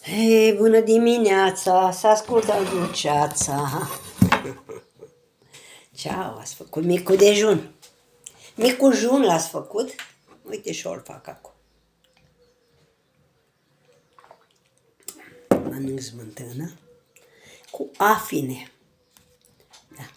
Hei, bună dimineața, să ascultă dulceața. Ceau, ați făcut micul dejun. Micul jun l-ați făcut? Uite și o-l fac acum. Mănânc smântână cu afine. Da.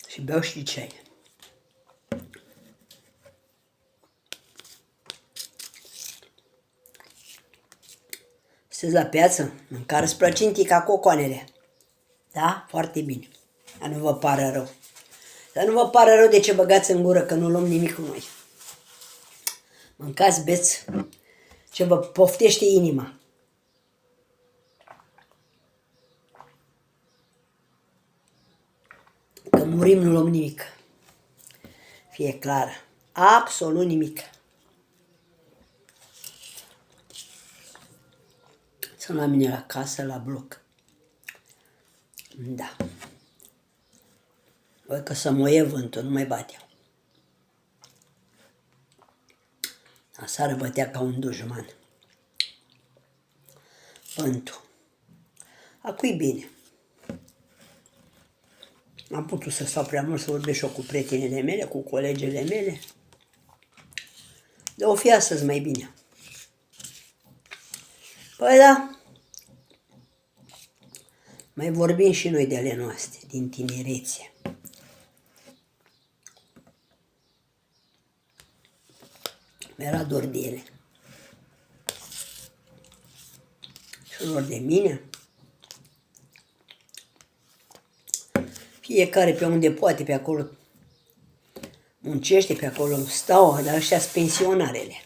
Și beau și ceai. Sunteți la piață? Mâncați plăcintii ca cocoanele. Da? Foarte bine. Dar nu vă pară rău. Dar nu vă pară rău de ce băgați în gură, că nu luăm nimic cu noi. Mâncați, beți ce vă poftește inima. Că murim, nu luăm nimic. Fie clar. Absolut nimic. Sunt la mine la casă, la bloc. Da. Văd că să moie vântul, nu mai bate. Aseară bătea ca un dușman. Vântul. Acum e bine. Am putut să stau prea mult să vorbesc și eu cu prietenele mele, cu colegele mele. Dar o fi astăzi mai bine. Păi da. Mai vorbim și noi de ale noastre, din tinerețe. Mi-era dor de ele. Și lor de mine. Fiecare pe unde poate, pe acolo muncește, pe acolo stau, dar ăștia sunt pensionarele.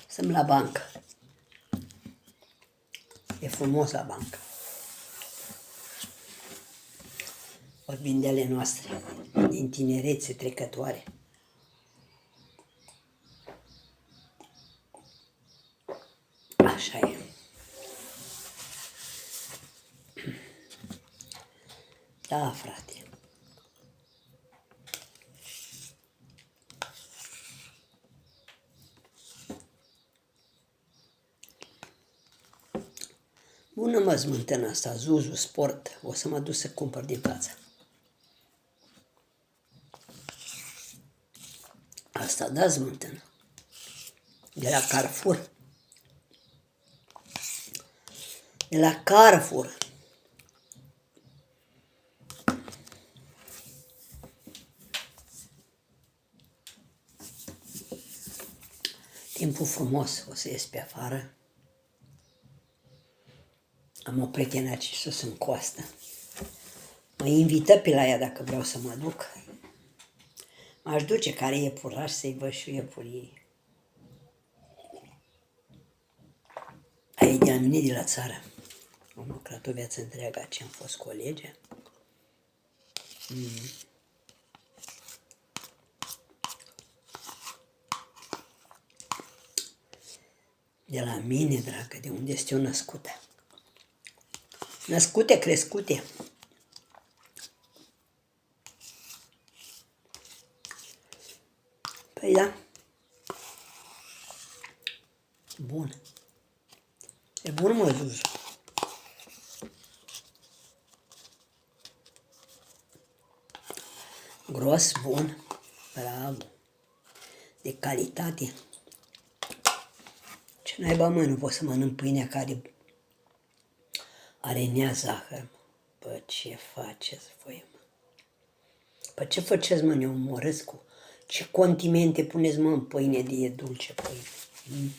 Sunt la bancă. E frumos la bancă. Vorbim de ale noastre, din tinerețe trecătoare. Așa e. Da, frate. Bună, mă, smântână asta, Zuzu Sport. O să mă duc să cumpăr din față. Asta, da, smântână. De la Carrefour. De la Carrefour. Timpul frumos, o să ies pe afară. Am o prietenă ce sus în coastă. Mă invită pe la ea dacă vreau să mă duc. M-aș duce care e iepuraș să-i văd și iepurii. Aia e de la mine de la țară. Am lucrat o viață întreagă ce am fost colege. De la mine, dragă, de unde este eu născută. Născute, crescute. Păi da. Bun. E bun, mă, Zuzu. Gros, bun. Bravo. De calitate. Ce naiba, mă, nu pot să mănânc pâinea care are neazahăr. Bă, ce faceți voi, mă? Păi ce faceți, mă, ne omorâți cu... Ce condimente puneți, mă, în pâine de e dulce pâine?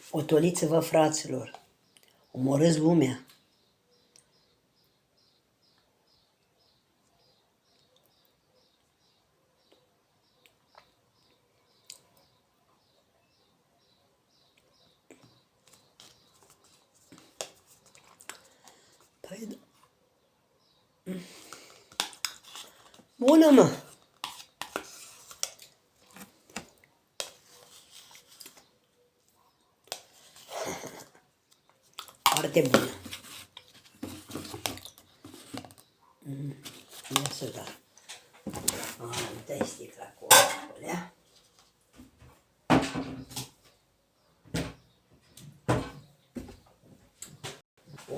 Otoliți-vă, fraților. Omorâți lumea. Păi da. Bună, mă! Foarte bună. Ia să da. Dai sticla cu alea.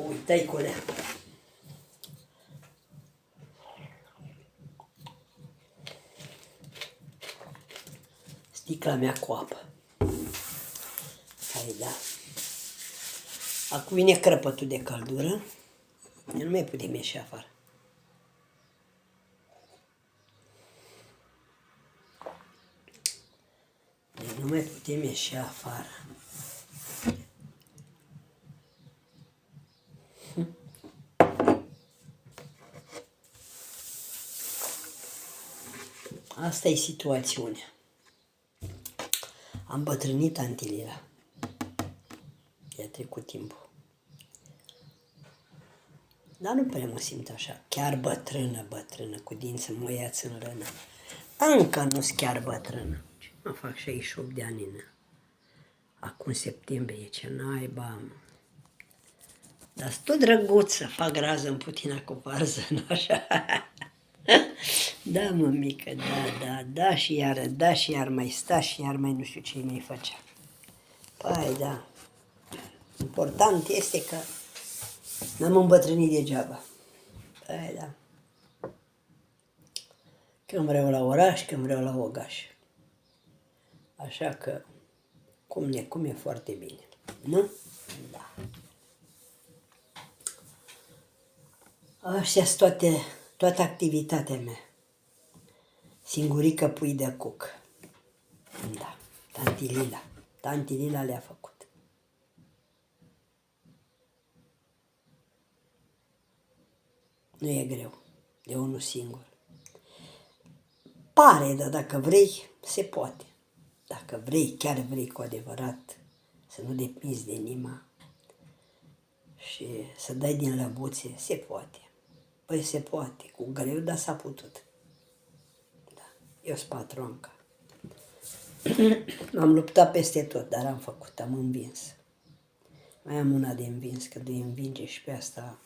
Uitai cu alea. Sticla mea cu apă. Hai, da. Acum vine crăpătul de căldură. Nu mai putem ieși afară. Nu mai putem ieși afară. Asta e situațiunea. Am bătrânit, Anti Lila. I-a trecut timpul. Dar nu prea mă simt așa. Chiar bătrână, cu dinți înmoiați în lână. Încă nu-s chiar bătrână. Mă fac 68 de ani în acum septembrie, ce naiba. Dar sunt tot drăguță, fac rază în putina cu varză, nu așa? Da, mămică, da, și iar mai sta și iar mai nu știu ce mai făcea. Păi, da. Important este că n-am îmbătrânit degeaba. Păi, da. Când vreau la oraș, când vreau la ogaș. Așa că, cum e foarte bine, nu? Da. Așa-s toată activitatea mea. Singurică pui de cuc. Da, Tanti Lila le-a făcut. Nu e greu, de unul singur. Pare, dar dacă vrei, se poate. Dacă vrei, chiar vrei cu adevărat, să nu depinzi de inima și să dai din lăbuțe, se poate. Păi se poate, cu greu, dar s-a putut. Da. Eu sunt patronca. M-am luptat peste tot, dar am făcut, am învins. Mai am una de învins, că de învinge și pe asta,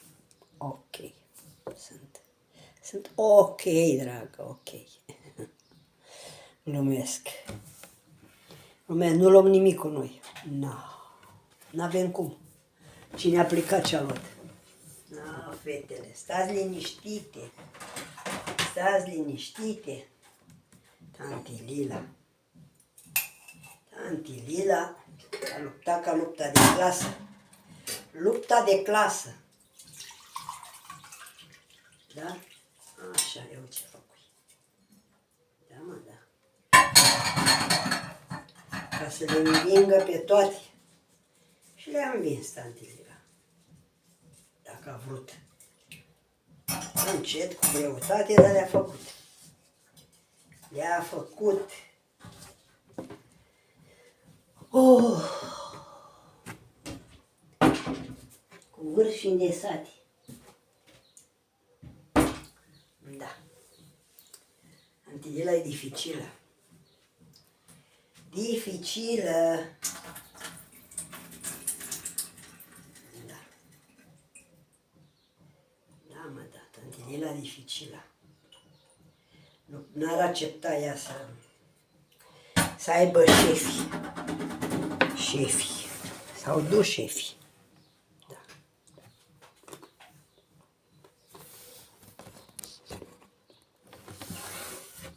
ok. Sunt ok, dragă, ok. Glumesc. Nu luăm nimic cu noi. N-avem cum. Cine a plecat ce-a luat. Fetele, stați liniștite. Tanti Lila a luptat ca lupta de clasă. Lupta de clasă. Da? Așa, eu ce făcui. Da, mă, da. Ca să le învingă pe toate. Și le-a învins, Tanti Lila. Dacă a vrut. Încet, cu greutate, dar le-a făcut. Le-a făcut. Cu vârf și îndesate. Da. Tanti Lila e dificilă. Da. Da, mă, da. Tanti Lila e dificilă. N-ar accepta ea să aibă șefi. Sau du șefi. Da.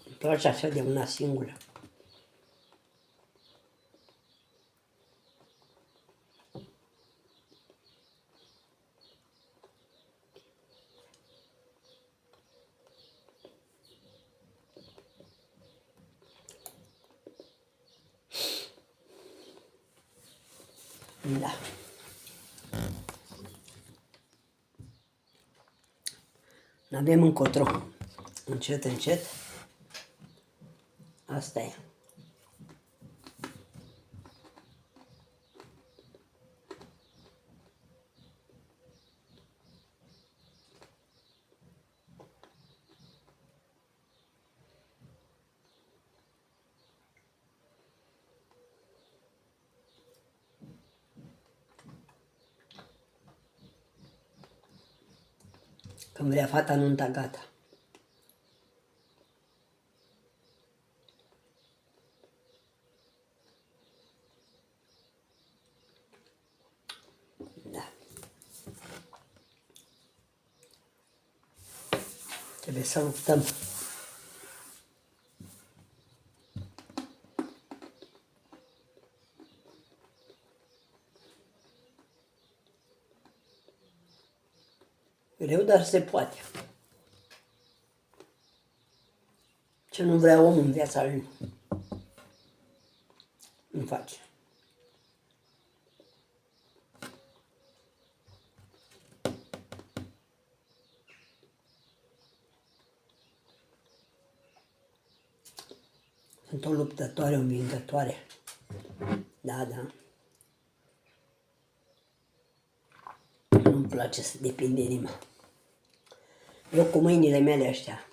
Îmi place așa de una singură. Da. N-avem încotro. Încet. Asta e. Când vrea fata nunta, gata. Da. Trebuie să luptăm. Greu, dar se poate. Ce nu vrea omul în viața lui, nu face. Sunt o luptătoare, o învingătoare. Da, da. Nu-mi place să depind de inima. Eu cu mâinile mele ăștia,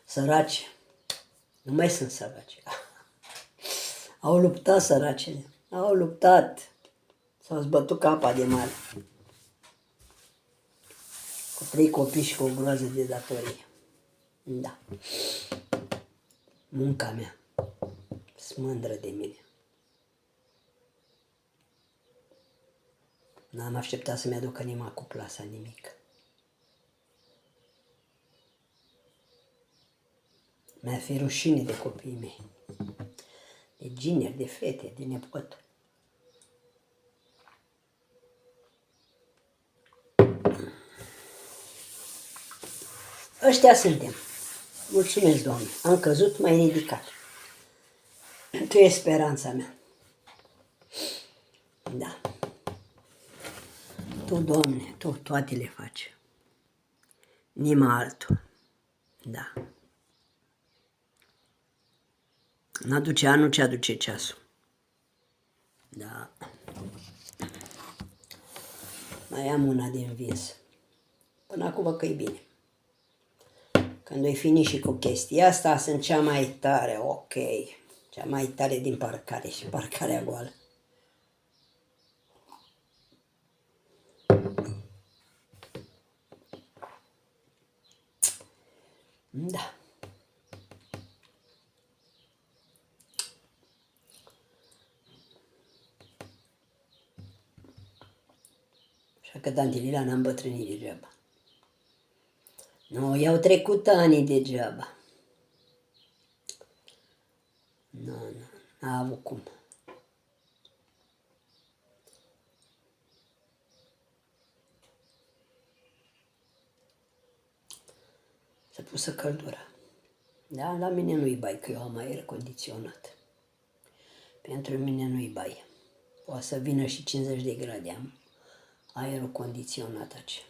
săraci, nu mai sunt săraci. Au luptat săracele, au luptat, s-au zbătut capa de mare. Cu 3 copii și cu o groază de datorie. Da. Munca mea. Sunt mândră de mine. N-am așteptat să-mi aducă inima cu plasa nimic. Mi-a fi rușine de copiii mei. De gineri, de fete, de nepot. Ăștia suntem. Mulțumesc, Doamne. Am căzut, m-ai ridicat. Tu ești speranța mea. Da. Tu, Doamne, Tu toate le faci. Nimeni altul. Da. N-aduce anul ce aduce ceasul. Da. Mai am una de învins. Până acum văd că e bine. Când o-i fini și cu chestia asta, sunt cea mai tare, ok. Cea mai tare din parcare și parcarea goală. Da. Așa că Tanti Lila n-a îmbătrânit degeaba. Nu, i-au trecut ani degeaba. Nu, n-a avut cum. S-a pusă căldura. Da, la mine nu-i bai, că eu am aer condiționat. Pentru mine nu-i bai. Poate să vină și 50 de grade, am aerul condiționat aici.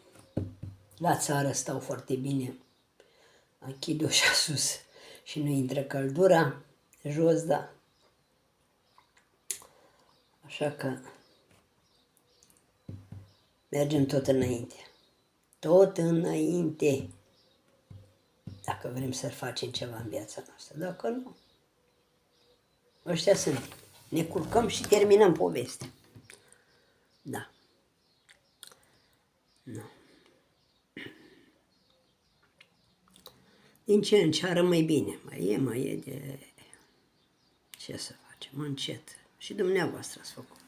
La țară stau foarte bine. Închid ușa sus și nu intră căldura. Jos, da. Așa că mergem tot înainte. Tot înainte. Dacă vrem să facem ceva în viața noastră. Dacă nu, ăștia sunt. Ne culcăm și terminăm povestea. Da. Nu. Din ce în ce mai bine. Mai e de... Ce să facem? Încet. Și dumneavoastră ați făcut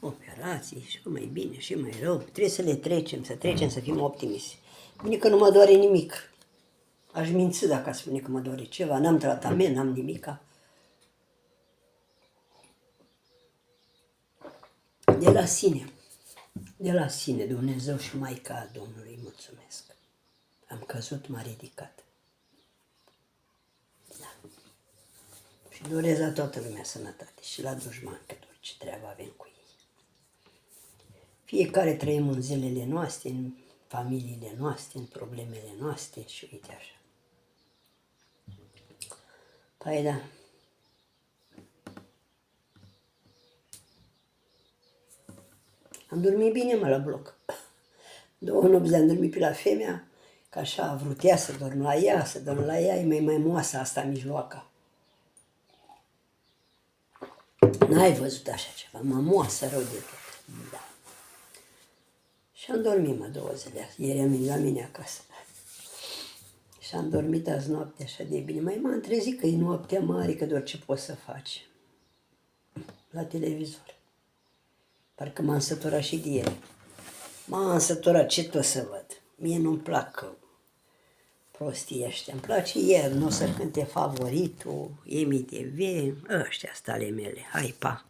operații și mai bine și mai rău. Trebuie să le trecem, să fim optimiști. Bine că nu mă doare nimic. Aș minți dacă aș spune că mă doare ceva. N-am tratament, n-am nimica. De la sine, Dumnezeu și Maica Domnului, mulțumesc. Am căzut, m-a ridicat. Da. Și doresc la toată lumea sănătate și la dușman, că orice treabă avem cu ei. Fiecare trăim în zilele noastre, în familiile noastre, în problemele noastre și uite așa. Păi da. Am dormit bine, mă, la bloc. 2 nopți am dormit pe la femeia, că așa a vrut ea să dorm la ea, e mai moasă asta mijloaca. N-ai văzut așa ceva, mă moasă rău de tot. Da. Și Și am dormit, 2 zile. Ieri am venit la mine acasă. Și am dormit azi noapte așa de bine. Mai m-am trezit că e noaptea mare, că doar ce poți să faci la televizor. Parcă m-am săturat și de ele. M-am săturat, ce tot să văd. Mie nu-mi plac prostii ăștia. Îmi place el, nu o să cânte Favoritul, Emi TV, ăștia stale mele. Hai, pa!